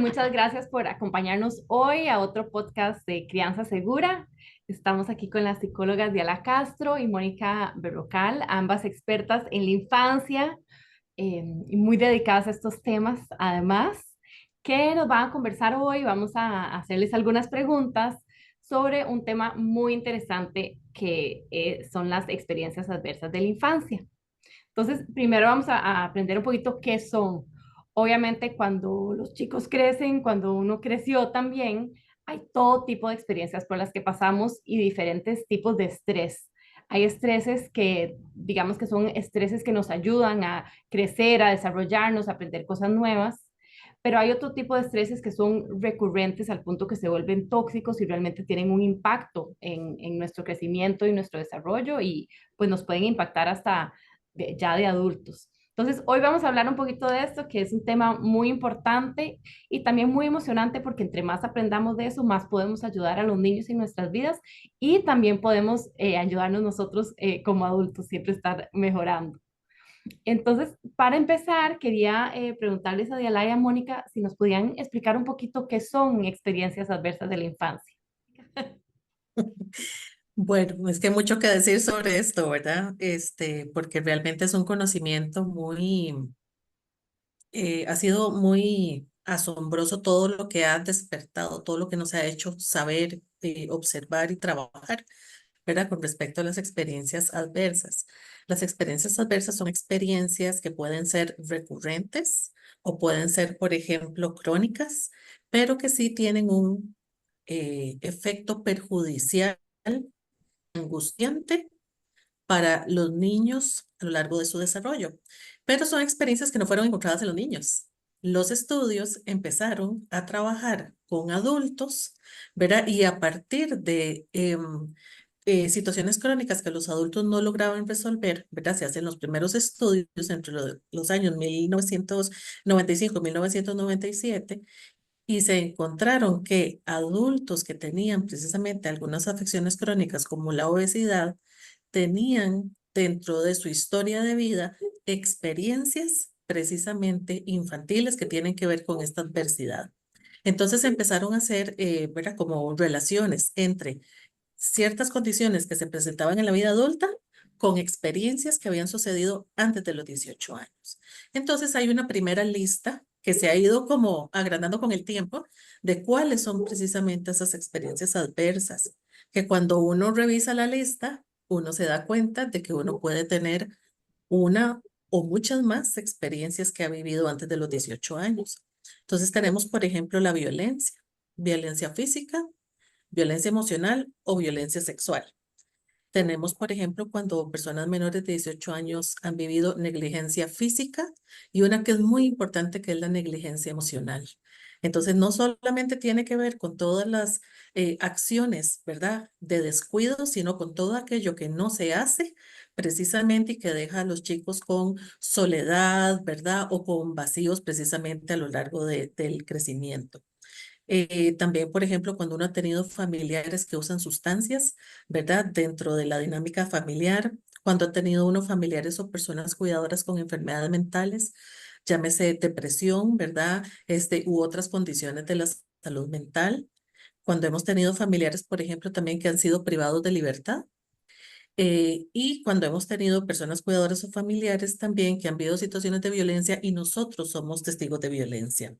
muchas gracias por acompañarnos hoy a otro podcast de Crianza Segura. Estamos aquí con las psicólogas Diala Castro y Mónica Berrocal, ambas expertas en la infancia y muy dedicadas a estos temas. Además, que nos van a conversar hoy, vamos a hacerles algunas preguntas sobre un tema muy interesante que son las experiencias adversas de la infancia. Entonces, primero vamos a aprender un poquito qué son. Obviamente, cuando los chicos crecen, cuando uno creció también, hay todo tipo de experiencias por las que pasamos y diferentes tipos de estrés. Hay estreses que, digamos que son estreses que nos ayudan a crecer, a desarrollarnos, a aprender cosas nuevas, pero hay otro tipo de estreses que son recurrentes al punto que se vuelven tóxicos y realmente tienen un impacto en nuestro crecimiento y nuestro desarrollo y pues nos pueden impactar hasta ya de adultos. Entonces, hoy vamos a hablar un poquito de esto, que es un tema muy importante y también muy emocionante porque entre más aprendamos de eso, más podemos ayudar a los niños en nuestras vidas y también podemos ayudarnos nosotros como adultos, siempre estar mejorando. Entonces, para empezar, quería preguntarles a Diala y a Mónica si nos podían explicar un poquito qué son experiencias adversas de la infancia. Bueno, es que hay mucho que decir sobre esto, ¿verdad? Porque realmente es un conocimiento ha sido muy asombroso todo lo que ha despertado, todo lo que nos ha hecho saber, observar y trabajar, ¿verdad? Con respecto a las experiencias adversas. Las experiencias adversas son experiencias que pueden ser recurrentes o pueden ser, por ejemplo, crónicas, pero que sí tienen un efecto perjudicial angustiante para los niños a lo largo de su desarrollo. Pero son experiencias que no fueron encontradas en los niños. Los estudios empezaron a trabajar con adultos, ¿verdad? Y a partir de situaciones crónicas que los adultos no lograban resolver, ¿verdad? Se hacen los primeros estudios entre los años 1995 y 1997 y se encontraron que adultos que tenían precisamente algunas afecciones crónicas como la obesidad, tenían dentro de su historia de vida experiencias precisamente infantiles que tienen que ver con esta adversidad. Entonces empezaron a hacer, ¿verdad? Como relaciones entre ciertas condiciones que se presentaban en la vida adulta con experiencias que habían sucedido antes de los 18 años. Entonces hay una primera lista que se ha ido como agrandando con el tiempo de cuáles son precisamente esas experiencias adversas, que cuando uno revisa la lista, uno se da cuenta de que uno puede tener una o muchas más experiencias que ha vivido antes de los 18 años. Entonces tenemos, por ejemplo, la violencia, violencia física, violencia emocional o violencia sexual. Tenemos, por ejemplo, cuando personas menores de 18 años han vivido negligencia física y una que es muy importante que es la negligencia emocional. Entonces, no solamente tiene que ver con todas las acciones, ¿verdad?, de descuido, sino con todo aquello que no se hace precisamente y que deja a los chicos con soledad, ¿verdad?, o con vacíos precisamente a lo largo del crecimiento. También, por ejemplo, cuando uno ha tenido familiares que usan sustancias, ¿verdad? Dentro de la dinámica familiar, cuando ha tenido uno familiares o personas cuidadoras con enfermedades mentales, llámese depresión, ¿verdad? U otras condiciones de la salud mental. Cuando hemos tenido familiares, por ejemplo, también que han sido privados de libertad. Y cuando hemos tenido personas cuidadoras o familiares también que han vivido situaciones de violencia y nosotros somos testigos de violencia.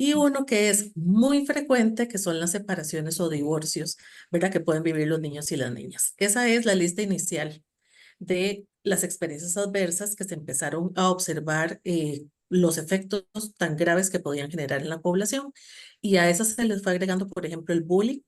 Y uno que es muy frecuente, que son las separaciones o divorcios, ¿verdad? Que pueden vivir los niños y las niñas. Esa es la lista inicial de las experiencias adversas que se empezaron a observar los efectos tan graves que podían generar en la población. Y a esas se les fue agregando, por ejemplo, el bullying,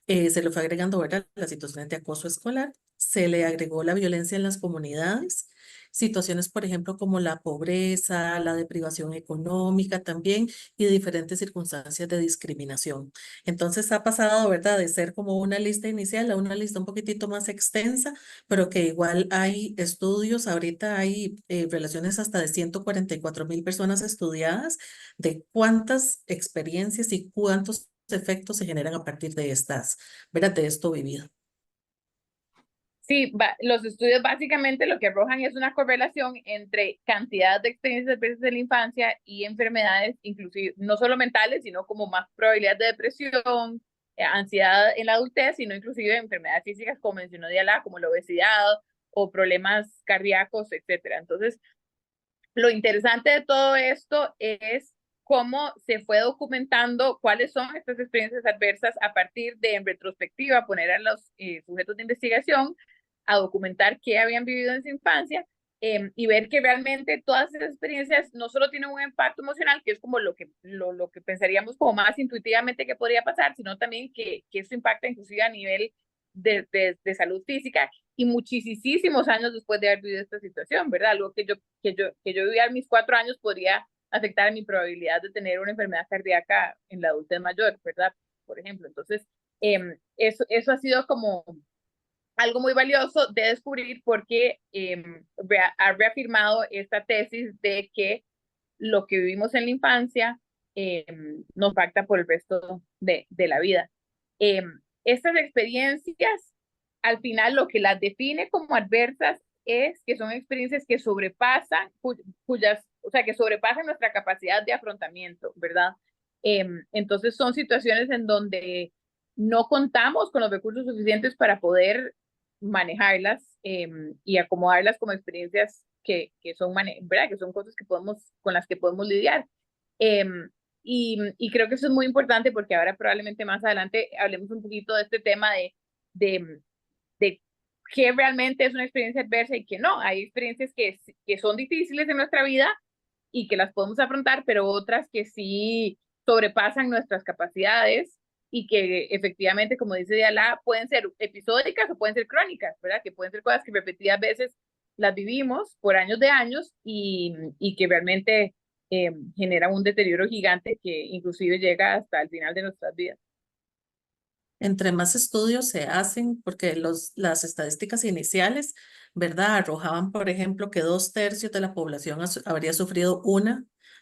se le fue agregando, ¿verdad?, las situaciones de acoso escolar, se le agregó la violencia en las comunidades, situaciones, por ejemplo, como la pobreza, la deprivación económica también y diferentes circunstancias de discriminación. Entonces ha pasado, ¿verdad?, de ser como una lista inicial a una lista un poquitito más extensa, pero que igual hay estudios, ahorita hay relaciones hasta de 144,000 personas estudiadas de cuántas experiencias y cuántos efectos se generan a partir de estas, ¿verdad? De esto vivido. Sí, los estudios básicamente lo que arrojan es una correlación entre cantidad de experiencias adversas de la infancia y enfermedades, inclusive no solo mentales, sino como más probabilidad de depresión, ansiedad en la adultez, sino inclusive enfermedades físicas, como mencionó Diala, como la obesidad o problemas cardíacos, etcétera. Entonces, lo interesante de todo esto es cómo se fue documentando cuáles son estas experiencias adversas a partir de, en retrospectiva, poner a los sujetos de investigación a documentar qué habían vivido en su infancia y ver que realmente todas esas experiencias no solo tienen un impacto emocional, que es como lo que pensaríamos como más intuitivamente que podría pasar, sino también que eso impacta inclusive a nivel de salud física y muchísimos años después de haber vivido esta situación, ¿verdad? Algo que yo vivía a mis 4 años podría afectar a mi probabilidad de tener una enfermedad cardíaca en la adultez mayor, ¿verdad? Por ejemplo, entonces, eso ha sido como algo muy valioso de descubrir porque ha reafirmado esta tesis de que lo que vivimos en la infancia nos impacta por el resto de la vida. Estas experiencias, al final, lo que las define como adversas es que son experiencias que sobrepasan, o sea, que sobrepasan nuestra capacidad de afrontamiento, ¿verdad? Entonces son situaciones en donde no contamos con los recursos suficientes para poder manejarlas y acomodarlas como experiencias que son, ¿verdad? Que son cosas que con las que podemos lidiar. Eh, y creo que eso es muy importante porque ahora probablemente más adelante hablemos un poquito de este tema de, de qué realmente es una experiencia adversa y qué no. Hay experiencias que son difíciles en nuestra vida y que las podemos afrontar, pero otras que sí sobrepasan nuestras capacidades y que efectivamente, como dice Diala, pueden ser episódicas o pueden ser crónicas, ¿verdad? Que pueden ser cosas que repetidas veces las vivimos por años de años y que realmente generan un deterioro gigante que inclusive llega hasta el final de nuestras vidas. Entre más estudios se hacen, porque las estadísticas iniciales, ¿verdad? Arrojaban, por ejemplo, que 2/3 de la población habría sufrido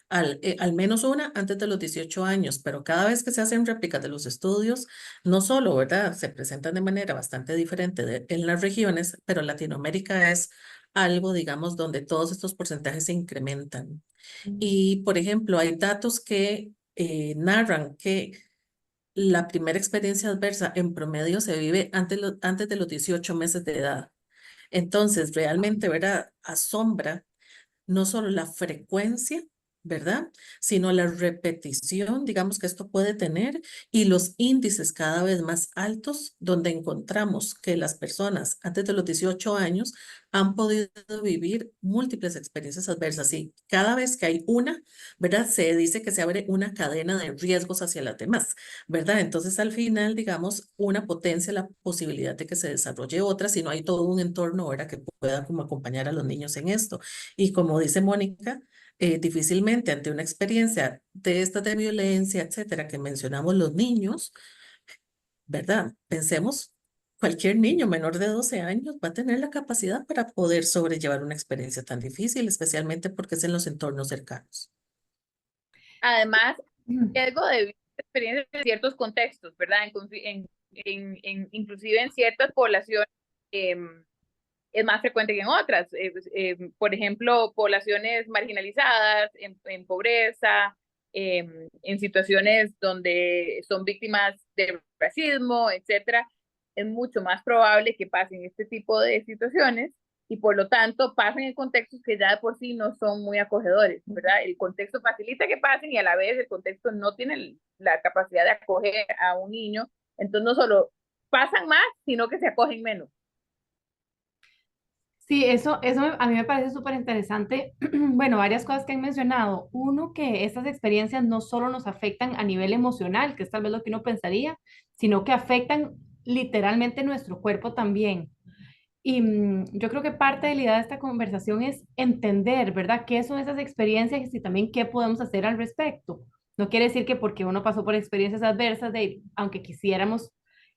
al menos una antes de los 18 años, pero cada vez que se hacen réplicas de los estudios, no solo, ¿verdad? Se presentan de manera bastante diferente en las regiones, pero Latinoamérica es algo, digamos, donde todos estos porcentajes se incrementan. Y, por ejemplo, hay datos que narran que la primera experiencia adversa en promedio se vive antes de los 18 meses de edad. Entonces, realmente, ¿verdad? Asombra no solo la frecuencia, ¿verdad? Sino la repetición, digamos, que esto puede tener y los índices cada vez más altos, donde encontramos que las personas antes de los 18 años han podido vivir múltiples experiencias adversas y cada vez que hay una, ¿verdad? Se dice que se abre una cadena de riesgos hacia las demás, ¿verdad? Entonces, al final, digamos, una potencia la posibilidad de que se desarrolle otra, si no hay todo un entorno, ¿verdad? Que pueda como acompañar a los niños en esto. Y como dice Mónica, difícilmente ante una experiencia de estas de violencia, etcétera, que mencionamos los niños, ¿verdad? Pensemos, cualquier niño menor de 12 años va a tener la capacidad para poder sobrellevar una experiencia tan difícil, especialmente porque es en los entornos cercanos. Además, riesgo de vivir experiencias en ciertos contextos, ¿verdad? Inclusive en ciertas poblaciones es más frecuente que en otras. Por ejemplo, poblaciones marginalizadas, en pobreza, en situaciones donde son víctimas de racismo, etcétera, es mucho más probable que pasen este tipo de situaciones y por lo tanto pasen en contextos que ya de por sí no son muy acogedores, ¿verdad? El contexto facilita que pasen y a la vez el contexto no tiene la capacidad de acoger a un niño, entonces no solo pasan más, sino que se acogen menos. Sí, eso a mí me parece súper interesante. Bueno, varias cosas que han mencionado. Uno, que estas experiencias no solo nos afectan a nivel emocional, que es tal vez lo que uno pensaría, sino que afectan literalmente nuestro cuerpo también. Y yo creo que parte de la idea de esta conversación es entender, ¿verdad? ¿Qué son esas experiencias y también qué podemos hacer al respecto? No quiere decir que porque uno pasó por experiencias adversas, aunque quisiéramos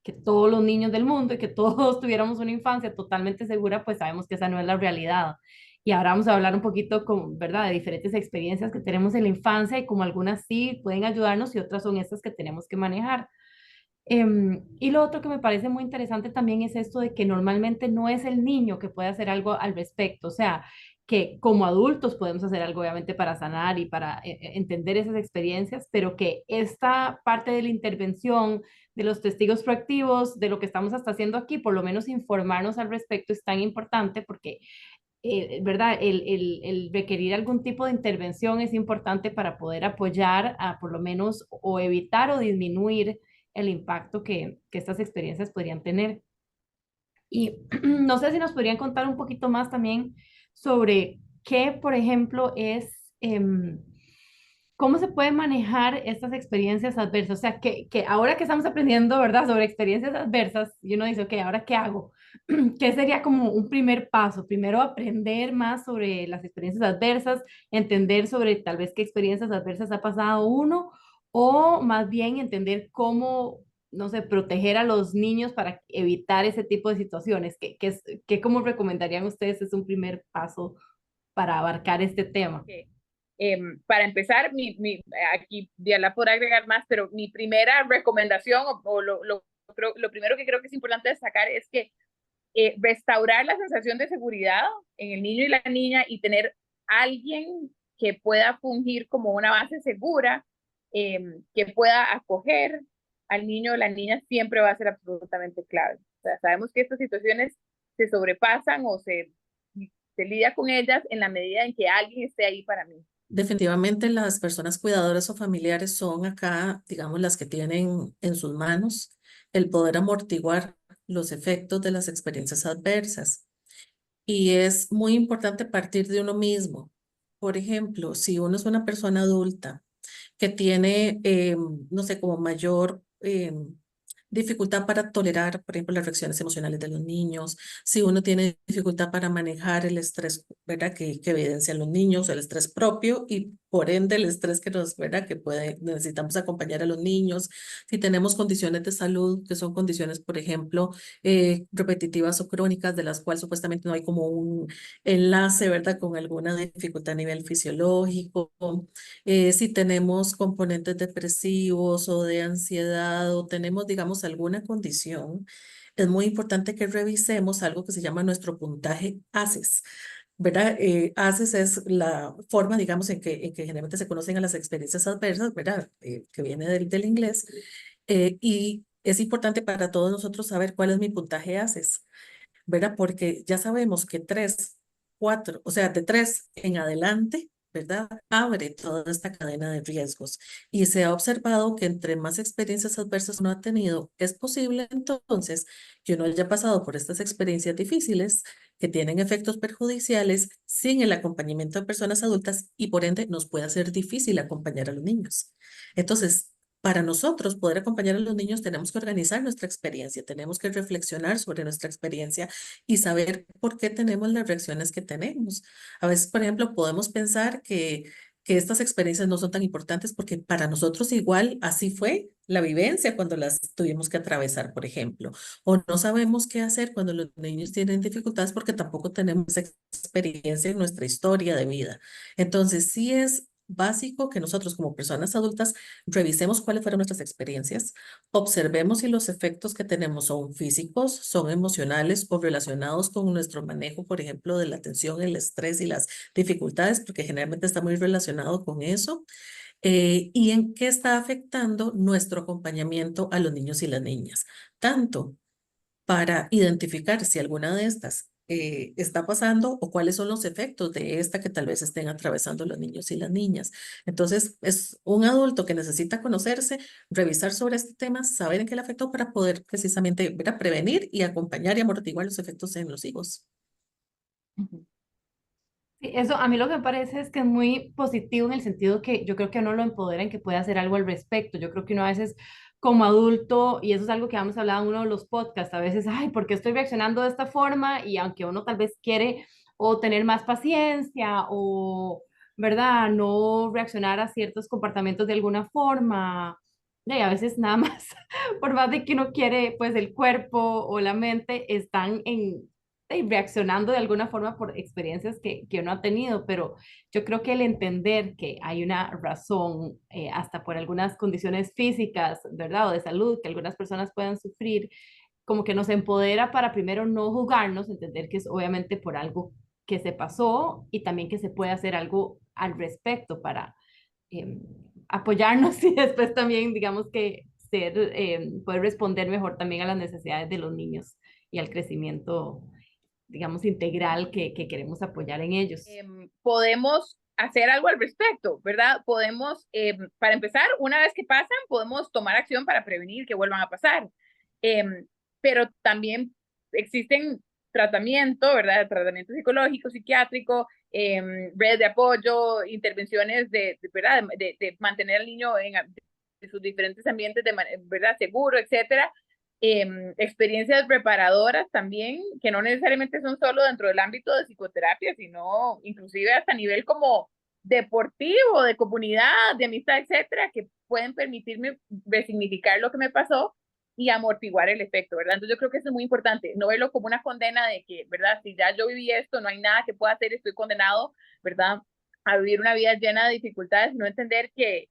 que todos los niños del mundo y que todos tuviéramos una infancia totalmente segura, pues sabemos que esa no es la realidad. Y ahora vamos a hablar un poquito, ¿verdad? De diferentes experiencias que tenemos en la infancia y como algunas sí pueden ayudarnos y otras son estas que tenemos que manejar. Y lo otro que me parece muy interesante también es esto de que normalmente no es el niño que puede hacer algo al respecto, o sea, que como adultos podemos hacer algo obviamente para sanar y para entender esas experiencias, pero que esta parte de la intervención, de los testigos proactivos, de lo que estamos hasta haciendo aquí, por lo menos informarnos al respecto es tan importante porque ¿verdad? El requerir algún tipo de intervención es importante para poder apoyar a por lo menos o evitar o disminuir el impacto que estas experiencias podrían tener. Y no sé si nos podrían contar un poquito más también sobre qué, por ejemplo, cómo se puede manejar estas experiencias adversas. O sea, que ahora que estamos aprendiendo, ¿verdad?, sobre experiencias adversas, y uno dice, ok, ¿ahora qué hago? ¿Qué sería como un primer paso? Primero, aprender más sobre las experiencias adversas, entender sobre tal vez qué experiencias adversas ha pasado uno, o más bien entender cómo, no sé, proteger a los niños para evitar ese tipo de situaciones. ¿Cómo recomendarían ustedes es un primer paso para abarcar este tema? Que, para empezar, aquí Diana podrá agregar más, pero mi primera recomendación lo primero que creo que es importante destacar es que restaurar la sensación de seguridad en el niño y la niña y tener alguien que pueda fungir como una base segura, que pueda acoger al niño o la niña siempre va a ser absolutamente clave. O sea, sabemos que estas situaciones se sobrepasan o se lidia con ellas en la medida en que alguien esté ahí para mí. Definitivamente las personas cuidadoras o familiares son acá, digamos, las que tienen en sus manos el poder amortiguar los efectos de las experiencias adversas. Y es muy importante partir de uno mismo. Por ejemplo, si uno es una persona adulta que tiene, no sé, como mayor dificultad para tolerar, por ejemplo, las reacciones emocionales de los niños, si uno tiene dificultad para manejar el estrés, ¿verdad? Que evidencian los niños, el estrés propio y por ende el estrés que nos, ¿verdad? Que puede, necesitamos acompañar a los niños, si tenemos condiciones de salud, que son condiciones, por ejemplo, repetitivas o crónicas, de las cuales supuestamente no hay como un enlace, ¿verdad? Con alguna dificultad a nivel fisiológico, si tenemos componentes depresivos o de ansiedad o tenemos, digamos, alguna condición, es muy importante que revisemos algo que se llama nuestro puntaje ACES. ¿Verdad? ACES es la forma, digamos, en que generalmente se conocen a las experiencias adversas, ¿verdad? Que viene del inglés. Y es importante para todos nosotros saber cuál es mi puntaje ACES, ¿verdad? Porque ya sabemos que 3, 4, o sea, de 3 en adelante, ¿verdad? Abre toda esta cadena de riesgos. Y se ha observado que entre más experiencias adversas uno ha tenido, es posible entonces que uno haya pasado por estas experiencias difíciles que tienen efectos perjudiciales sin el acompañamiento de personas adultas y por ende nos puede hacer difícil acompañar a los niños. Entonces, para nosotros poder acompañar a los niños tenemos que organizar nuestra experiencia, tenemos que reflexionar sobre nuestra experiencia y saber por qué tenemos las reacciones que tenemos. A veces, por ejemplo, podemos pensar que estas experiencias no son tan importantes porque para nosotros igual así fue la vivencia cuando las tuvimos que atravesar, por ejemplo, o no sabemos qué hacer cuando los niños tienen dificultades porque tampoco tenemos esa experiencia en nuestra historia de vida. Entonces, sí es básico que nosotros como personas adultas revisemos cuáles fueron nuestras experiencias, observemos si los efectos que tenemos son físicos, son emocionales o relacionados con nuestro manejo, por ejemplo, de la tensión, el estrés y las dificultades, porque generalmente está muy relacionado con eso, y en qué está afectando nuestro acompañamiento a los niños y las niñas, tanto para identificar si alguna de estas está pasando o cuáles son los efectos de esta que tal vez estén atravesando los niños y las niñas. Entonces, es un adulto que necesita conocerse, revisar sobre este tema, saber en qué le afectó para poder precisamente, ¿verdad?, prevenir y acompañar y amortiguar los efectos en los hijos. Sí, eso a mí lo que me parece es que es muy positivo en el sentido que yo creo que uno lo empodera en que puede hacer algo al respecto. Yo creo que uno a veces como adulto, y eso es algo que hemos hablado en uno de los podcasts, a veces, ay, ¿por qué estoy reaccionando de esta forma? Y aunque uno tal vez quiere o tener más paciencia o, ¿verdad? No reaccionar a ciertos comportamientos de alguna forma. Y a veces nada más, por más de que uno quiere, pues el cuerpo o la mente están reaccionando de alguna forma por experiencias que uno ha tenido, pero yo creo que el entender que hay una razón, hasta por algunas condiciones físicas, ¿verdad? O de salud que algunas personas puedan sufrir, como que nos empodera para primero no juzgarnos, entender que es obviamente por algo que se pasó y también que se puede hacer algo al respecto para eh, apoyarnos y después también, digamos que poder responder mejor también a las necesidades de los niños y al crecimiento, digamos, integral que queremos apoyar en ellos. Podemos hacer algo al respecto, ¿verdad? Podemos, para empezar, una vez que pasan, podemos tomar acción para prevenir que vuelvan a pasar. Pero también existen tratamiento, ¿verdad? Tratamiento psicológico, psiquiátrico, redes de apoyo, intervenciones ¿verdad? De mantener al niño en sus diferentes ambientes, ¿verdad? Seguro, etcétera. Experiencias reparadoras también, que no necesariamente son solo dentro del ámbito de psicoterapia, sino inclusive hasta a nivel como deportivo, de comunidad, de amistad, etcétera, que pueden permitirme resignificar lo que me pasó y amortiguar el efecto, ¿verdad? Entonces yo creo que eso es muy importante, no verlo como una condena de que, ¿verdad? Si ya yo viví esto, no hay nada que pueda hacer, estoy condenado, ¿verdad? A vivir una vida llena de dificultades, no entender que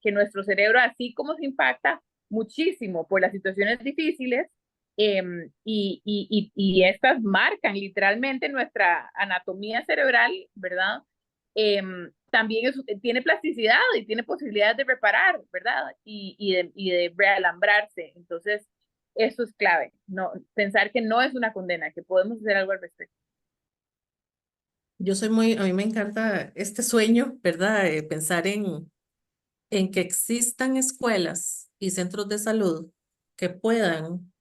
nuestro cerebro, así como se impacta muchísimo por las situaciones difíciles, y estas marcan literalmente nuestra anatomía cerebral, ¿verdad? También tiene plasticidad y tiene posibilidades de reparar, ¿verdad? Y de realambrarse. Entonces, eso es clave, no, pensar que no es una condena, que podemos hacer algo al respecto. A mí me encanta este sueño, ¿verdad? Pensar en que existan escuelas y centros de salud que puedan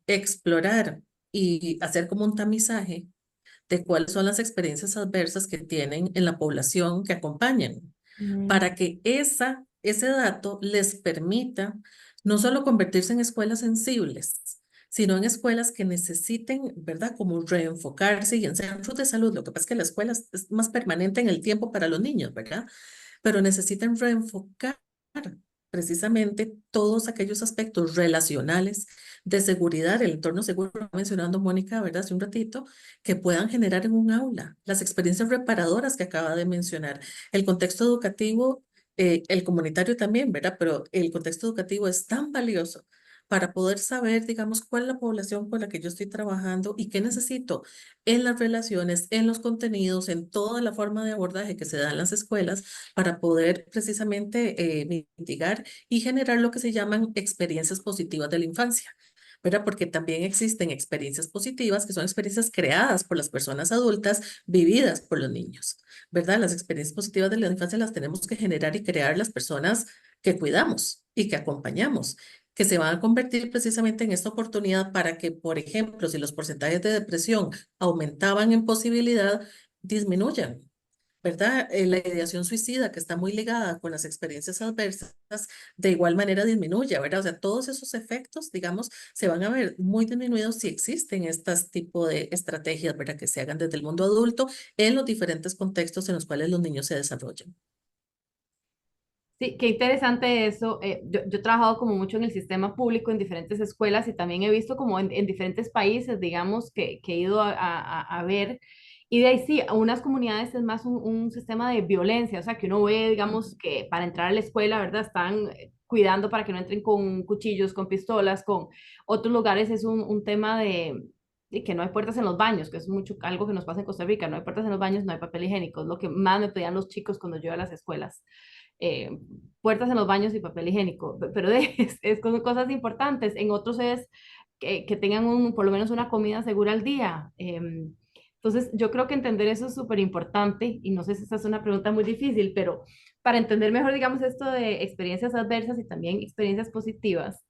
explorar y hacer como un tamizaje de cuáles son las experiencias adversas que tienen en la población que acompañan, Mm. para que ese dato les permita no solo convertirse en escuelas sensibles, sino en escuelas que necesiten, ¿verdad? Como reenfocarse y en centros de salud. Lo que pasa es que la escuela es más permanente en el tiempo para los niños, ¿verdad? Pero necesitan reenfocar precisamente todos aquellos aspectos relacionales de seguridad, el entorno seguro, mencionando Mónica, ¿verdad? Hace un ratito, que puedan generar en un aula las experiencias reparadoras que acaba de mencionar. El contexto educativo, el comunitario también, ¿verdad? Pero el contexto educativo es tan valioso para poder saber, digamos, cuál es la población con la que yo estoy trabajando y qué necesito en las relaciones, en los contenidos, en toda la forma de abordaje que se da en las escuelas para poder precisamente mitigar y generar lo que se llaman experiencias positivas de la infancia. ¿Verdad? Porque también existen experiencias positivas que son experiencias creadas por las personas adultas, vividas por los niños, ¿verdad? Las experiencias positivas de la infancia las tenemos que generar y crear las personas que cuidamos y que acompañamos, que se van a convertir precisamente en esta oportunidad para que, por ejemplo, si los porcentajes de depresión aumentaban en posibilidad, disminuyan, ¿verdad? La ideación suicida, que está muy ligada con las experiencias adversas, de igual manera disminuye, ¿verdad? O sea, todos esos efectos, digamos, se van a ver muy disminuidos si existen estos tipos de estrategias, ¿verdad? Que se hagan desde el mundo adulto en los diferentes contextos en los cuales los niños se desarrollan. Sí, qué interesante eso. Yo he trabajado como mucho en el sistema público, en diferentes escuelas y también he visto como en diferentes países, digamos, que he ido a ver. Y de ahí sí, a unas comunidades es más un sistema de violencia, o sea, que uno ve, digamos, que para entrar a la escuela, ¿verdad? Están cuidando para que no entren con cuchillos, con pistolas, con otros lugares es un tema de que no hay puertas en los baños, que es mucho algo que nos pasa en Costa Rica, no hay puertas en los baños, no hay papel higiénico, es lo que más me pedían los chicos cuando yo iba a las escuelas. Puertas en los baños y papel higiénico, pero son cosas importantes. En otros es que tengan por lo menos una comida segura al día. Entonces, yo creo que entender eso es súper importante y no sé si esa es una pregunta muy difícil, pero para entender mejor, digamos, esto de experiencias adversas y también experiencias positivas,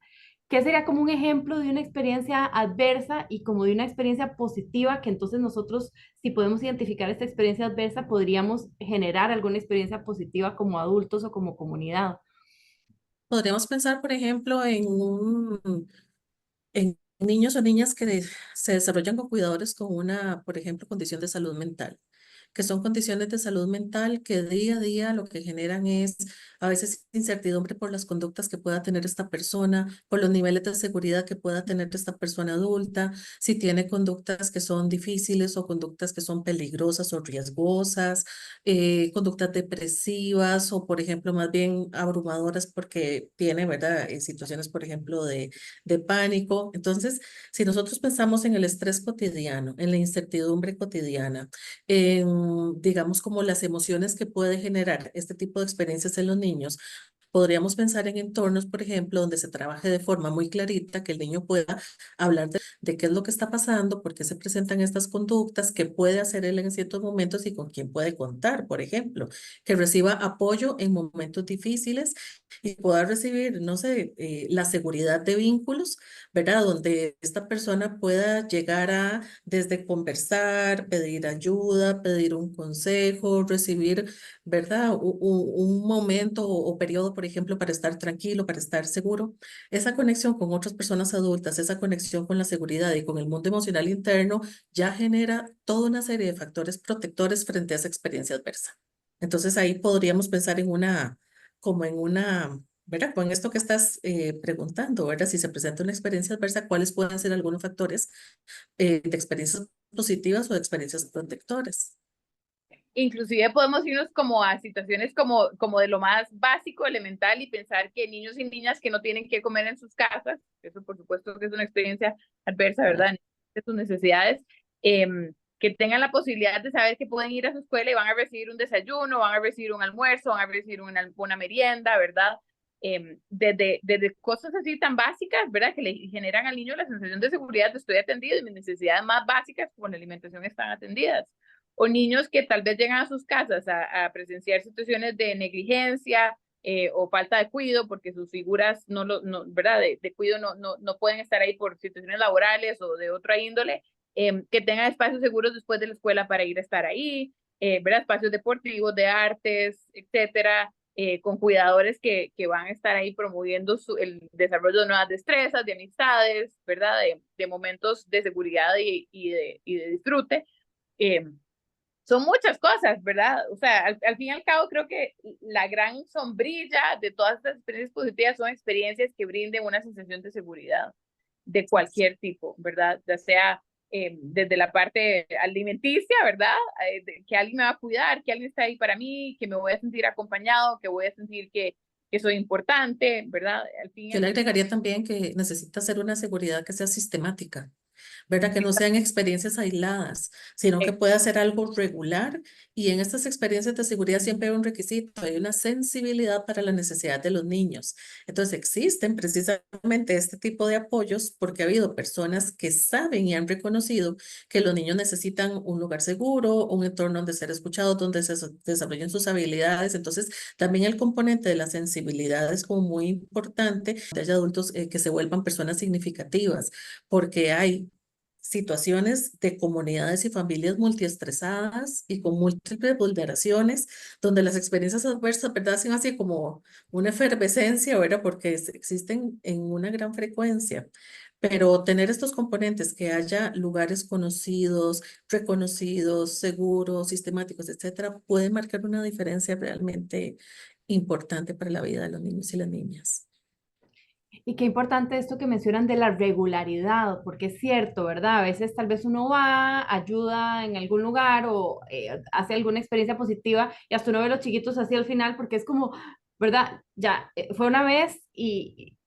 ¿qué sería como un ejemplo de una experiencia adversa y como de una experiencia positiva que entonces nosotros, si podemos identificar esta experiencia adversa, podríamos generar alguna experiencia positiva como adultos o como comunidad? Podríamos pensar, por ejemplo, en niños o niñas que se desarrollan con cuidadores con una, por ejemplo, condición de salud mental. que son condiciones de salud mental que día a día lo que generan es a veces incertidumbre por las conductas que pueda tener esta persona, por los niveles de seguridad que pueda tener esta persona adulta, si tiene conductas que son difíciles o conductas que son peligrosas o riesgosas, conductas depresivas o, por ejemplo, más bien abrumadoras porque tiene, ¿verdad? Situaciones, por ejemplo, de pánico. Entonces, si nosotros pensamos en el estrés cotidiano, en la incertidumbre cotidiana, en, digamos, como las emociones que puede generar este tipo de experiencias en los niños, podríamos pensar en entornos, por ejemplo, donde se trabaje de forma muy clarita, que el niño pueda hablar de qué es lo que está pasando, por qué se presentan estas conductas, qué puede hacer él en ciertos momentos y con quién puede contar, por ejemplo, que reciba apoyo en momentos difíciles y pueda recibir, no sé, la seguridad de vínculos, ¿verdad? Donde esta persona pueda llegar a, desde conversar, pedir ayuda, pedir un consejo, recibir, ¿verdad? Un momento o periodo, por ejemplo, para estar tranquilo, para estar seguro. Esa conexión con otras personas adultas, esa conexión con la seguridad y con el mundo emocional interno ya genera toda una serie de factores protectores frente a esa experiencia adversa. Entonces ahí podríamos pensar en una, como en una, ¿verdad? Con esto que estás preguntando, ¿verdad? Si se presenta una experiencia adversa, ¿cuáles pueden ser algunos factores de experiencias positivas o de experiencias protectoras? Inclusive podemos irnos como a situaciones como de lo más básico, elemental, y pensar que niños y niñas que no tienen que comer en sus casas, eso por supuesto que es una experiencia adversa, ¿verdad? De sus necesidades, que tengan la posibilidad de saber que pueden ir a su escuela y van a recibir un desayuno, van a recibir un almuerzo, van a recibir una merienda, ¿verdad? Desde cosas así tan básicas, ¿verdad? Que le generan al niño la sensación de seguridad, de estoy atendido y mis necesidades más básicas como la alimentación están atendidas. O niños que tal vez llegan a sus casas a presenciar situaciones de negligencia o falta de cuidado porque sus figuras ¿verdad? De cuidado no pueden estar ahí por situaciones laborales o de otra índole, que tengan espacios seguros después de la escuela para ir a estar ahí, ¿verdad? Espacios deportivos, de artes, etcétera, con cuidadores que van a estar ahí promoviendo el desarrollo de nuevas destrezas, de amistades, ¿verdad? De momentos de seguridad y de disfrute. Eh, Son muchas cosas, ¿verdad? O sea, al fin y al cabo creo que la gran sombrilla de todas estas experiencias positivas son experiencias que brinden una sensación de seguridad de cualquier tipo, ¿verdad? Ya sea desde la parte alimenticia, ¿verdad? Que alguien me va a cuidar, que alguien está ahí para mí, que me voy a sentir acompañado, que voy a sentir que soy importante, ¿verdad? Al fin y Yo al le agregaría también que necesita ser una seguridad que sea sistemática, ¿verdad? Que no sean experiencias aisladas, sino que pueda ser algo regular. Y en estas experiencias de seguridad siempre hay un requisito, hay una sensibilidad para la necesidad de los niños. Entonces existen precisamente este tipo de apoyos porque ha habido personas que saben y han reconocido que los niños necesitan un lugar seguro, un entorno donde ser escuchados, donde se desarrollen sus habilidades. Entonces también el componente de la sensibilidad es como muy importante, que haya adultos que se vuelvan personas significativas, porque hay situaciones de comunidades y familias multiestresadas y con múltiples vulneraciones, donde las experiencias adversas, ¿verdad? Hacen así como una efervescencia, ¿verdad? Porque existen en una gran frecuencia. Pero tener estos componentes, que haya lugares conocidos, reconocidos, seguros, sistemáticos, etcétera, puede marcar una diferencia realmente importante para la vida de los niños y las niñas. Y qué importante esto que mencionan de la regularidad, porque es cierto, ¿verdad? A veces tal vez uno va, ayuda en algún lugar o hace alguna experiencia positiva y hasta uno ve a los chiquitos así al final porque es como, ¿verdad? Ya fue una vez y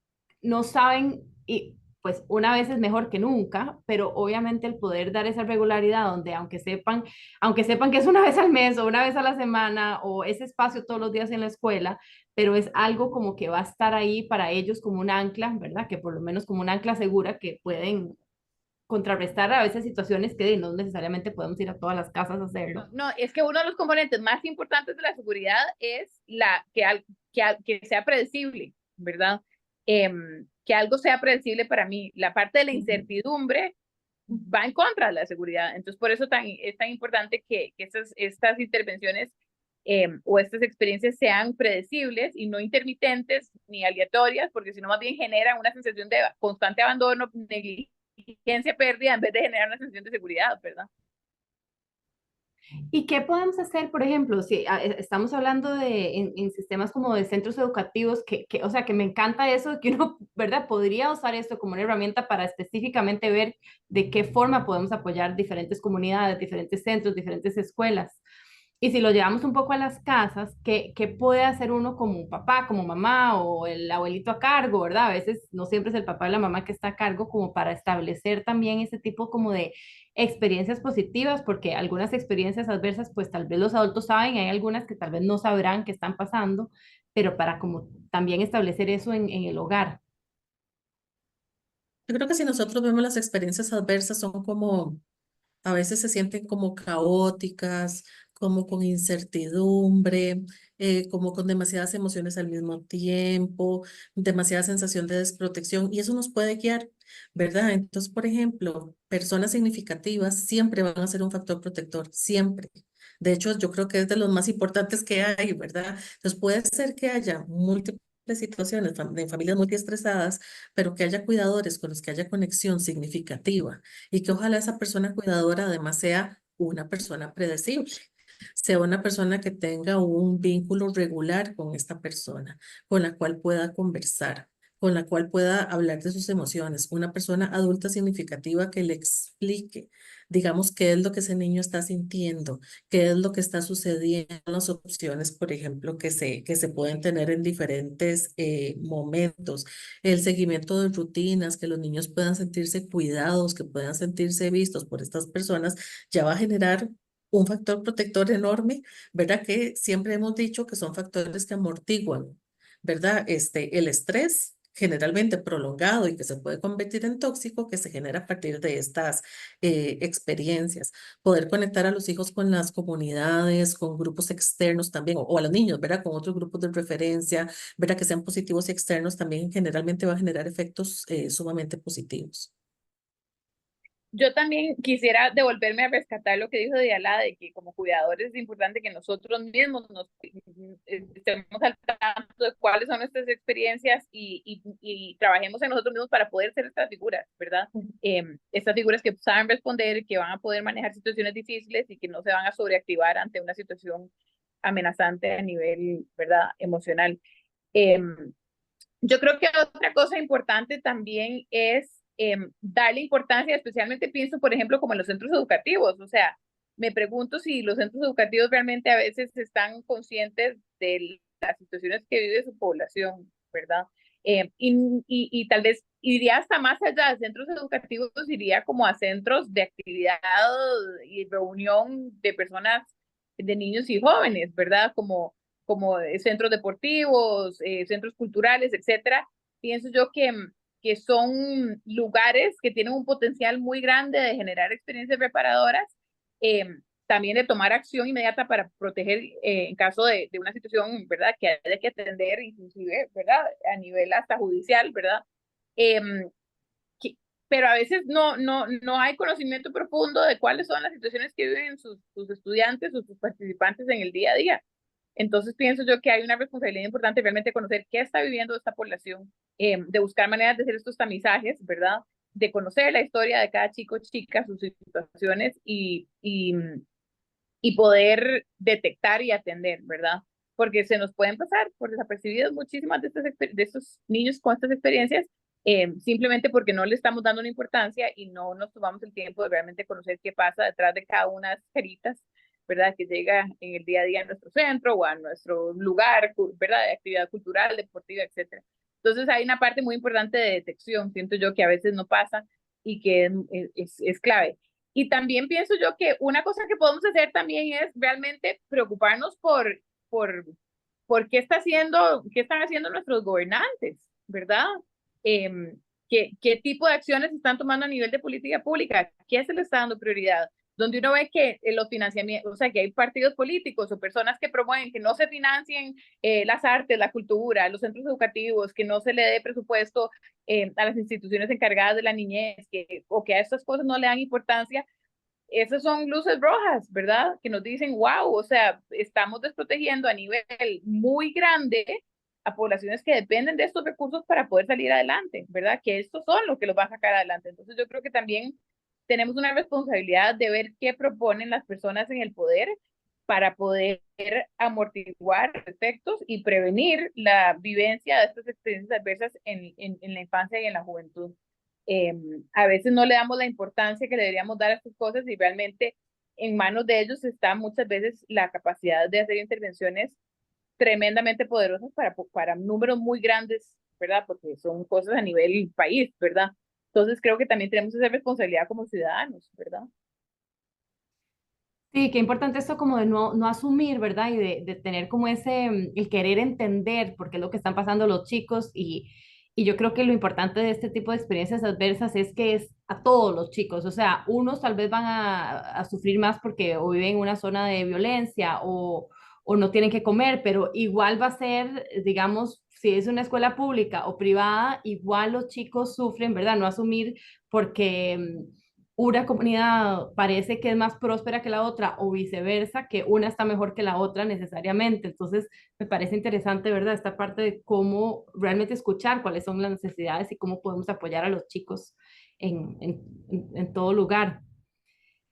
no saben, y pues una vez es mejor que nunca, pero obviamente el poder dar esa regularidad donde aunque sepan que es una vez al mes o una vez a la semana o ese espacio todos los días en la escuela, pero es algo como que va a estar ahí para ellos como un ancla, ¿verdad? Que por lo menos como un ancla segura que pueden contrarrestar a veces situaciones que no necesariamente podemos ir a todas las casas a hacerlo. No, es que uno de los componentes más importantes de la seguridad es que sea predecible, ¿verdad? Que algo sea predecible para mí. La parte de la incertidumbre va en contra de la seguridad. Entonces, por eso es tan importante que estas intervenciones o estas experiencias sean predecibles y no intermitentes ni aleatorias, porque si no, más bien generan una sensación de constante abandono, negligencia, pérdida, en vez de generar una sensación de seguridad, ¿verdad? ¿Y qué podemos hacer, por ejemplo, si estamos hablando de en sistemas como de centros educativos, o sea, que me encanta eso, de que uno, ¿verdad? Podría usar esto como una herramienta para específicamente ver de qué forma podemos apoyar diferentes comunidades, diferentes centros, diferentes escuelas. Y si lo llevamos un poco a las casas, ¿qué puede hacer uno como un papá, como mamá o el abuelito a cargo, ¿verdad? A veces no siempre es el papá y la mamá que está a cargo como para establecer también ese tipo como de experiencias positivas, porque algunas experiencias adversas, pues tal vez los adultos saben, hay algunas que tal vez no sabrán que están pasando, pero para como también establecer eso en el hogar. Yo creo que si nosotros vemos las experiencias adversas son como a veces se sienten como caóticas, como con incertidumbre, como con demasiadas emociones al mismo tiempo, demasiada sensación de desprotección y eso nos puede guiar, ¿verdad? Entonces, por ejemplo, personas significativas siempre van a ser un factor protector, siempre. De hecho, yo creo que es de los más importantes que hay, ¿verdad? Entonces, puede ser que haya múltiples situaciones de familias muy estresadas, pero que haya cuidadores con los que haya conexión significativa y que ojalá esa persona cuidadora además sea una persona predecible, sea una persona que tenga un vínculo regular con esta persona, con la cual pueda conversar, con la cual pueda hablar de sus emociones, una persona adulta significativa que le explique, digamos, qué es lo que ese niño está sintiendo, qué es lo que está sucediendo, las opciones, por ejemplo, que se pueden tener en diferentes momentos, el seguimiento de rutinas, que los niños puedan sentirse cuidados, que puedan sentirse vistos por estas personas, ya va a generar un factor protector enorme, ¿verdad? Que siempre hemos dicho que son factores que amortiguan, ¿verdad? El estrés generalmente prolongado y que se puede convertir en tóxico, que se genera a partir de estas experiencias. Poder conectar a los hijos con las comunidades, con grupos externos también, o a los niños, ¿verdad? Con otros grupos de referencia, ¿verdad? Que sean positivos y externos, también generalmente va a generar efectos sumamente positivos. Yo también quisiera devolverme a rescatar lo que dijo Diala, de que como cuidadores es importante que nosotros mismos nos estemos al tanto de cuáles son nuestras experiencias y trabajemos en nosotros mismos para poder ser estas figuras, ¿verdad? Estas figuras que saben responder, que van a poder manejar situaciones difíciles y que no se van a sobreactivar ante una situación amenazante a nivel, ¿verdad?, emocional. Yo creo que otra cosa importante también es darle importancia, especialmente pienso, por ejemplo, como en los centros educativos. O sea, me pregunto si los centros educativos realmente a veces están conscientes de las situaciones que vive su población, ¿verdad? Y tal vez iría hasta más allá de centros educativos, iría como a centros de actividad y reunión de personas, de niños y jóvenes, ¿verdad? Como centros deportivos, centros culturales, etcétera. Pienso yo que son lugares que tienen un potencial muy grande de generar experiencias reparadoras, eh, también de tomar acción inmediata para proteger en caso de una situación, ¿verdad?, que haya que atender, inclusive, ¿verdad?, a nivel hasta judicial, ¿verdad? Eh, que, pero a veces no hay conocimiento profundo de cuáles son las situaciones que viven sus estudiantes o sus participantes en el día a día. Entonces pienso yo que hay una responsabilidad importante realmente conocer qué está viviendo esta población, de buscar maneras de hacer estos tamizajes, ¿verdad? De conocer la historia de cada chico, chica, sus situaciones y poder detectar y atender, ¿verdad? Porque se nos pueden pasar por desapercibidos muchísimas de estos niños con estas experiencias, simplemente porque no le estamos dando una importancia y no nos tomamos el tiempo de realmente conocer qué pasa detrás de cada una de las caritas, ¿verdad? Que llega en el día a día a nuestro centro o a nuestro lugar, ¿verdad? De actividad cultural, deportiva, etcétera. Entonces hay una parte muy importante de detección, siento yo, que a veces no pasa y que es clave. Y también pienso yo que una cosa que podemos hacer también es realmente preocuparnos por qué están haciendo nuestros gobernantes, ¿verdad? Eh, qué tipo de acciones están tomando a nivel de política pública, qué se les está dando prioridad, donde uno ve que los financiamientos, o sea, que hay partidos políticos o personas que promueven que no se financien las artes, la cultura, los centros educativos, que no se le dé presupuesto a las instituciones encargadas de la niñez, o que a estas cosas no le dan importancia. Esas son luces rojas, ¿verdad? Que nos dicen, wow, o sea, estamos desprotegiendo a nivel muy grande a poblaciones que dependen de estos recursos para poder salir adelante, ¿verdad? Que estos son los que los van a sacar adelante. Entonces yo creo que también tenemos una responsabilidad de ver qué proponen las personas en el poder para poder amortiguar efectos y prevenir la vivencia de estas experiencias adversas en la infancia y en la juventud. A veces no le damos la importancia que le deberíamos dar a estas cosas y realmente en manos de ellos está muchas veces la capacidad de hacer intervenciones tremendamente poderosas para números muy grandes, ¿verdad? Porque son cosas a nivel país, ¿verdad? Entonces creo que también tenemos esa responsabilidad como ciudadanos, ¿verdad? Sí, qué importante esto como de no asumir, ¿verdad? Y de tener como ese, el querer entender por qué es lo que están pasando los chicos y yo creo que lo importante de este tipo de experiencias adversas es que es a todos los chicos, o sea, unos tal vez van a sufrir más porque o viven en una zona de violencia o no tienen que comer, pero igual va a ser, digamos, si es una escuela pública o privada, igual los chicos sufren, ¿verdad? No asumir porque una comunidad parece que es más próspera que la otra o viceversa, que una está mejor que la otra necesariamente. Entonces, me parece interesante, ¿verdad? Esta parte de cómo realmente escuchar cuáles son las necesidades y cómo podemos apoyar a los chicos en todo lugar.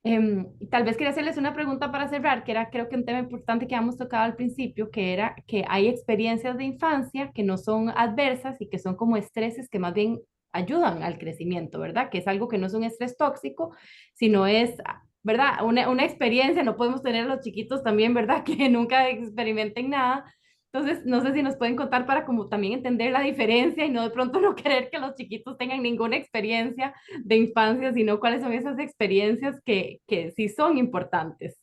Y tal vez quería hacerles una pregunta para cerrar, que era creo que un tema importante que habíamos tocado al principio, que era que hay experiencias de infancia que no son adversas y que son como estreses que más bien ayudan al crecimiento, ¿verdad? Que es algo que no es un estrés tóxico, sino es, ¿verdad? Una experiencia, no podemos tener a los chiquitos también, ¿verdad? Que nunca experimenten nada. Entonces, no sé si nos pueden contar para como también entender la diferencia y no de pronto no querer que los chiquitos tengan ninguna experiencia de infancia, sino cuáles son esas experiencias que sí son importantes.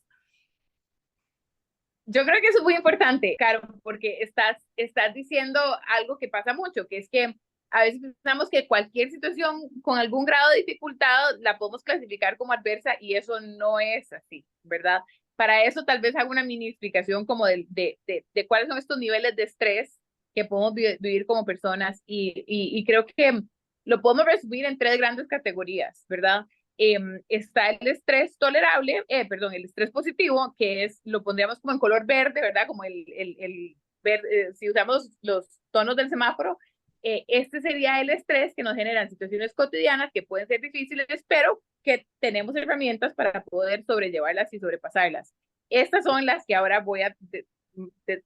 Yo creo que eso es muy importante, Caro, porque estás diciendo algo que pasa mucho, que es que a veces pensamos que cualquier situación con algún grado de dificultad la podemos clasificar como adversa y eso no es así, ¿verdad? Para eso tal vez hago una mini explicación como de cuáles son estos niveles de estrés que podemos vivir como personas y creo que lo podemos resumir en tres grandes categorías, ¿verdad? Está el estrés tolerable, perdón, el estrés positivo, que es, lo pondríamos como en color verde, ¿verdad? Como el verde, si usamos los tonos del semáforo, este sería el estrés que nos generan situaciones cotidianas que pueden ser difíciles, pero que tenemos herramientas para poder sobrellevarlas y sobrepasarlas. Estas son las que ahora voy a,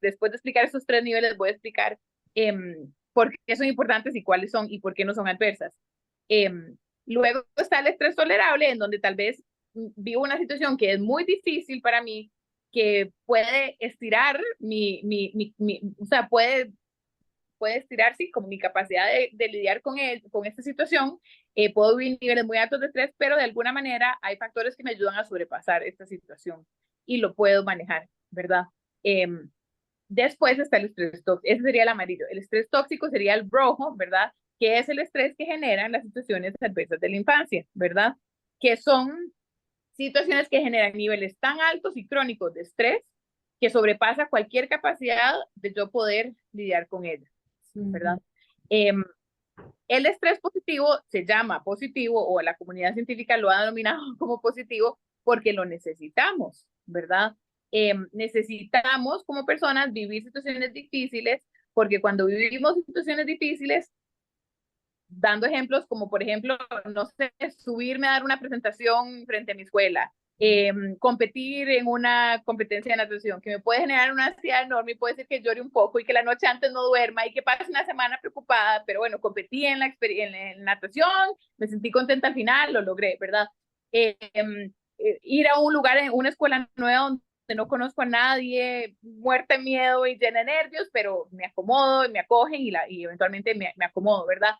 después de explicar estos tres niveles, voy a explicar por qué son importantes y cuáles son y por qué no son adversas. Luego está el estrés tolerable, en donde tal vez vivo una situación que es muy difícil para mí, que puede estirar o sea, puede estirar, sí, como mi capacidad de lidiar con esta situación. Puedo vivir niveles muy altos de estrés, pero de alguna manera hay factores que me ayudan a sobrepasar esta situación y lo puedo manejar, ¿verdad? Después está el estrés tóxico, ese sería el amarillo. El estrés tóxico sería el rojo, ¿verdad? Que es el estrés que generan las situaciones adversas de la infancia, ¿verdad? Que son situaciones que generan niveles tan altos y crónicos de estrés que sobrepasa cualquier capacidad de yo poder lidiar con ellas, ¿verdad? El estrés positivo se llama positivo o la comunidad científica lo ha denominado como positivo porque lo necesitamos, ¿verdad? Necesitamos como personas vivir situaciones difíciles porque cuando vivimos situaciones difíciles, dando ejemplos como por ejemplo, no sé, subirme a dar una presentación frente a mi escuela, competir en una competencia de natación que me puede generar una ansiedad enorme y puede ser que llore un poco y que la noche antes no duerma y que pase una semana preocupada, pero bueno, competí en la natación, me sentí contenta al final, lo logré, ¿verdad? Ir a un lugar, en una escuela nueva donde no conozco a nadie, muerta de miedo y llena de nervios, pero me acomodo, me acogen y eventualmente me acomodo, ¿verdad?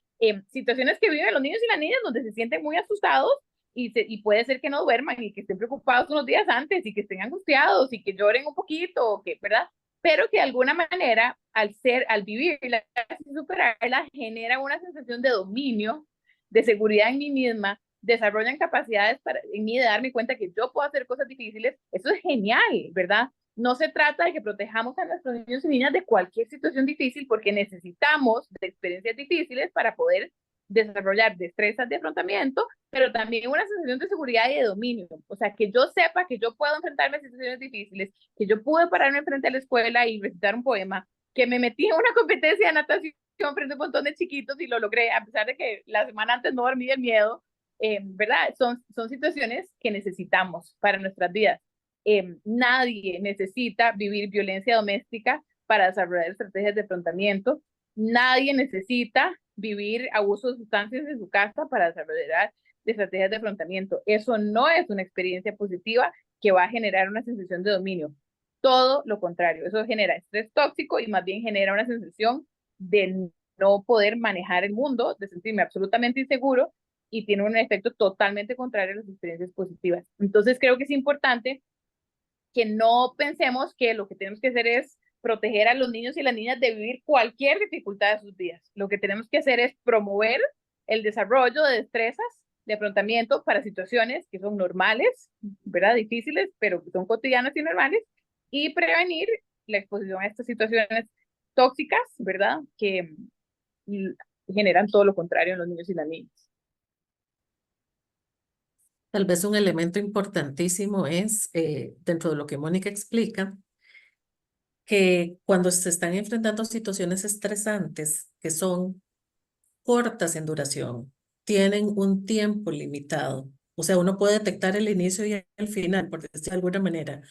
Situaciones que viven los niños y las niñas donde se sienten muy asustados y puede ser que no duerman y que estén preocupados unos días antes y que estén angustiados y que lloren un poquito, que, ¿verdad? Pero que de alguna manera, al vivirla y superarla, genera una sensación de dominio, de seguridad en mí misma, desarrollan capacidades en mí de darme cuenta que yo puedo hacer cosas difíciles. Eso es genial, ¿verdad? No se trata de que protejamos a nuestros niños y niñas de cualquier situación difícil porque necesitamos de experiencias difíciles para poder desarrollar destrezas de afrontamiento, pero también una sensación de seguridad y de dominio. O sea, que yo sepa que yo puedo enfrentarme a situaciones difíciles, que yo pude pararme frente a la escuela y recitar un poema, que me metí en una competencia de natación frente a un montón de chiquitos y lo logré, a pesar de que la semana antes no dormí de miedo, ¿verdad? Son situaciones que necesitamos para nuestras vidas. Nadie necesita vivir violencia doméstica para desarrollar estrategias de afrontamiento. Nadie necesita vivir abuso de sustancias en su casa para desarrollar estrategias de afrontamiento. Eso no es una experiencia positiva que va a generar una sensación de dominio. Todo lo contrario, eso genera estrés tóxico y más bien genera una sensación de no poder manejar el mundo, de sentirme absolutamente inseguro y tiene un efecto totalmente contrario a las experiencias positivas. Entonces creo que es importante que no pensemos que lo que tenemos que hacer es proteger a los niños y las niñas de vivir cualquier dificultad de sus vidas. Lo que tenemos que hacer es promover el desarrollo de destrezas de afrontamiento para situaciones que son normales, ¿verdad? Difíciles, pero que son cotidianas y normales, y prevenir la exposición a estas situaciones tóxicas, ¿verdad? Que generan todo lo contrario en los niños y las niñas. Tal vez un elemento importantísimo es, dentro de lo que Mónica explica, que cuando se están enfrentando a situaciones estresantes que son cortas en duración, tienen un tiempo limitado. O sea, uno puede detectar el inicio y el final, por decirlo de alguna manera.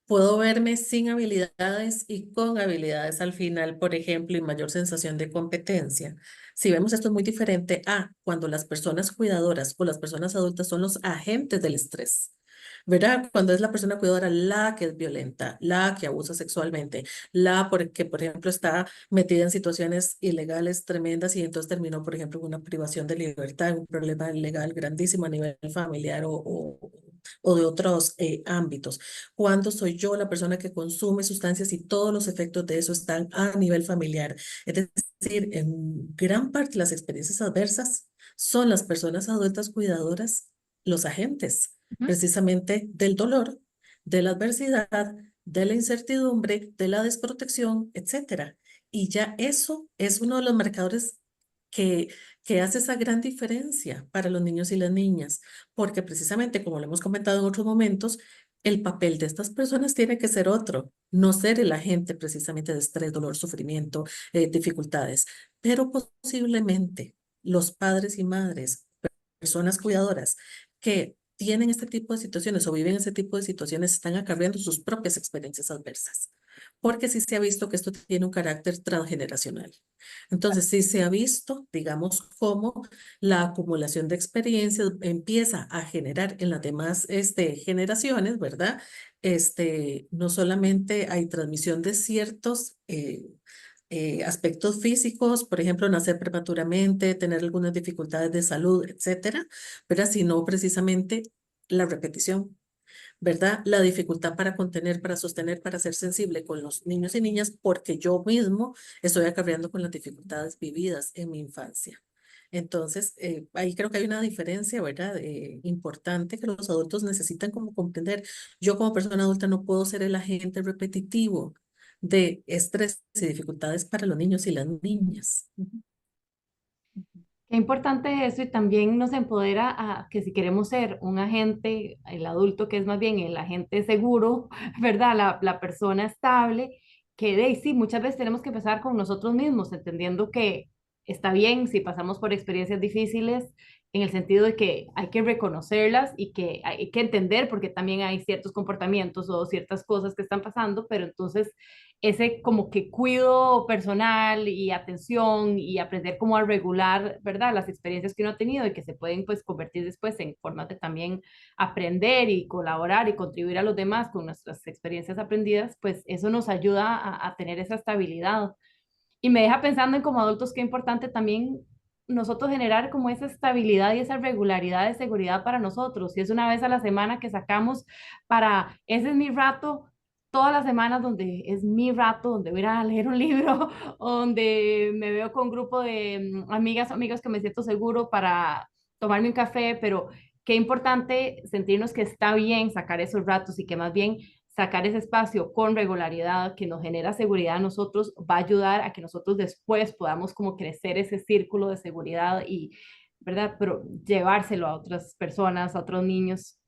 Puedo verme sin habilidades y con habilidades al final, por ejemplo, y mayor sensación de competencia. Si vemos esto es muy diferente a cuando las personas cuidadoras o las personas adultas son los agentes del estrés. ¿Verdad? Cuando es la persona cuidadora la que es violenta, la que abusa sexualmente, la porque, por ejemplo, está metida en situaciones ilegales tremendas y entonces terminó, por ejemplo, en una privación de libertad, un problema legal grandísimo a nivel familiar o de otros ámbitos. Cuando soy yo la persona que consume sustancias y todos los efectos de eso están a nivel familiar. Es decir, en gran parte las experiencias adversas son las personas adultas cuidadoras los agentes precisamente del dolor, de la adversidad, de la incertidumbre, de la desprotección, etcétera. Y ya eso es uno de los marcadores que hace esa gran diferencia para los niños y las niñas, porque precisamente, como lo hemos comentado en otros momentos, el papel de estas personas tiene que ser otro, no ser el agente precisamente de estrés, dolor, sufrimiento, dificultades, pero posiblemente los padres y madres, personas cuidadoras que tienen este tipo de situaciones o viven este tipo de situaciones están acarreando sus propias experiencias adversas, porque sí se ha visto que esto tiene un carácter transgeneracional. Entonces, sí se ha visto, digamos, cómo la acumulación de experiencias empieza a generar en las demás generaciones, ¿verdad? No solamente hay transmisión de ciertos aspectos físicos, por ejemplo, nacer prematuramente, tener algunas dificultades de salud, etcétera, pero sino precisamente la repetición, ¿verdad? La dificultad para contener, para sostener, para ser sensible con los niños y niñas, porque yo mismo estoy acarreando con las dificultades vividas en mi infancia. Entonces, ahí creo que hay una diferencia, ¿verdad? Importante que los adultos necesitan como comprender. Yo como persona adulta no puedo ser el agente repetitivo de estrés y dificultades para los niños y las niñas. Qué importante eso y también nos empodera a que si queremos ser un agente, el adulto que es más bien el agente seguro, ¿verdad? La persona estable, que de ahí sí, muchas veces tenemos que empezar con nosotros mismos, entendiendo que está bien si pasamos por experiencias difíciles, en el sentido de que hay que reconocerlas y que hay que entender porque también hay ciertos comportamientos o ciertas cosas que están pasando, pero entonces ese como que cuido personal y atención y aprender cómo a regular, ¿verdad? Las experiencias que uno ha tenido y que se pueden pues convertir después en formas de también aprender y colaborar y contribuir a los demás con nuestras experiencias aprendidas, pues eso nos ayuda a tener esa estabilidad. Y me deja pensando en como adultos qué importante también nosotros generar como esa estabilidad y esa regularidad de seguridad para nosotros. Si es una vez a la semana que sacamos para, ese es mi rato, todas las semanas donde es mi rato, donde voy a ir a leer un libro, donde me veo con un grupo de amigas, amigos que me siento seguro para tomarme un café, pero qué importante sentirnos que está bien sacar esos ratos y que más bien sacar ese espacio con regularidad que nos genera seguridad a nosotros va a ayudar a que nosotros después podamos como crecer ese círculo de seguridad y, ¿verdad? Pero llevárselo a otras personas, a otros niños.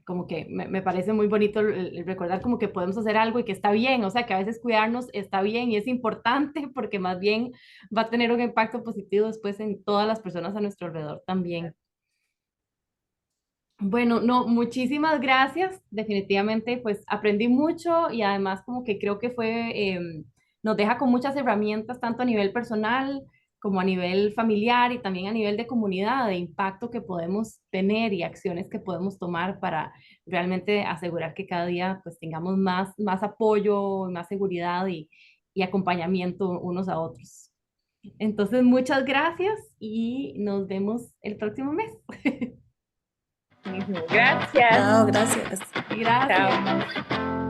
Como que me parece muy bonito el recordar como que podemos hacer algo y que está bien, o sea, que a veces cuidarnos está bien y es importante porque más bien va a tener un impacto positivo después en todas las personas a nuestro alrededor también. Bueno, no, muchísimas gracias. Definitivamente, pues aprendí mucho y además como que creo que nos deja con muchas herramientas, tanto a nivel personal como a nivel familiar y también a nivel de comunidad, de impacto que podemos tener y acciones que podemos tomar para realmente asegurar que cada día pues tengamos más apoyo, más seguridad y acompañamiento unos a otros. Entonces, muchas gracias y nos vemos el próximo mes. Buenísimo. Gracias. Chao, gracias. Gracias. Chao.